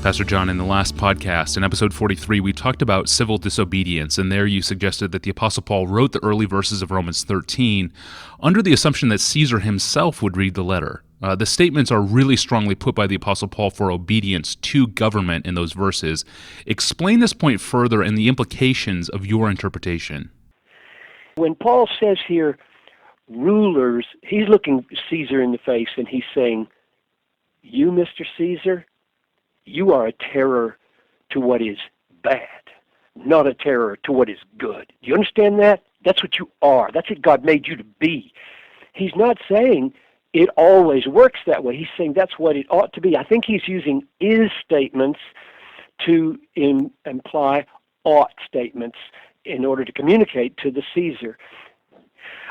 Pastor John, in the last podcast, in episode 43, we talked about civil disobedience, and there you suggested that the Apostle Paul wrote the early verses of Romans 13 under the assumption that Caesar himself would read the letter. The statements are really strongly put by the Apostle Paul for obedience to government in those verses. Explain this point further and the implications of your interpretation. When Paul says here, rulers, he's looking Caesar in the face and he's saying, you, Mr. Caesar, you are a terror to what is bad, not a terror to what is good. Do you understand that? That's what you are. That's what God made you to be. He's not saying it always works that way. He's saying that's what it ought to be. I think he's using is statements to imply ought statements in order to communicate to the Caesar.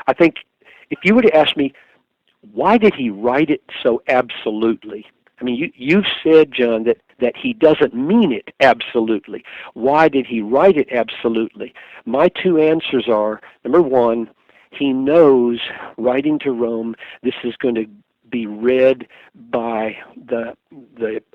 I think if you were to ask me, why did he write it so absolutely? I mean, you've said, John, that he doesn't mean it absolutely. Why did he write it absolutely? My two answers are, number one, he knows, writing to Rome, this is going to be read by the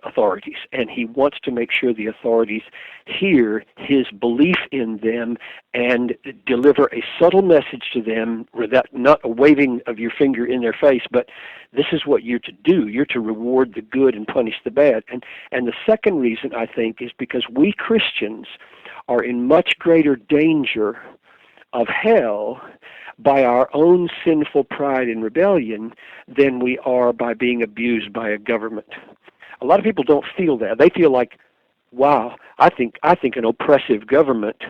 authorities, and he wants to make sure the authorities hear his belief in them and deliver a subtle message to them, without not a waving of your finger in their face, but this is what you're to do. You're to reward the good and punish the bad. And the second reason, I think, is because we Christians are in much greater danger of hell by our own sinful pride and rebellion than we are by being abused by a government. A lot of people don't feel that. They feel like, wow, I think an oppressive government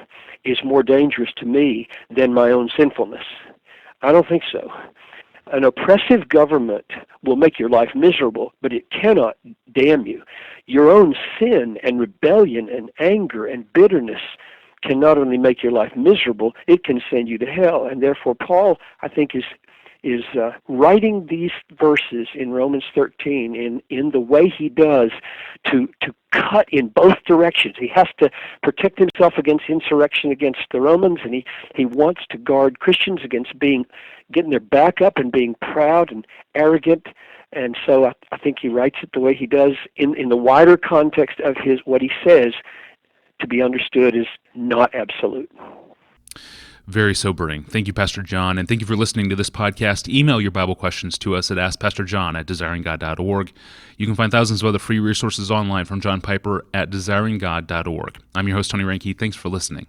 is more dangerous to me than my own sinfulness. I don't think so. An oppressive government will make your life miserable, but it cannot damn you. Your own sin and rebellion and anger and bitterness can not only make your life miserable, it can send you to hell. And therefore, Paul, I think, is writing these verses in Romans 13 in the way he does to cut in both directions. He has to protect himself against insurrection against the Romans, and he wants to guard Christians against getting their back up and being proud and arrogant. And so I think he writes it the way he does in the wider context of what he says, to be understood as not absolute. Very sobering. Thank you, Pastor John, and thank you for listening to this podcast. Email your Bible questions to us at askpastorjohn@desiringgod.org. You can find thousands of other free resources online from John Piper at desiringgod.org. I'm your host, Tony Reinke. Thanks for listening.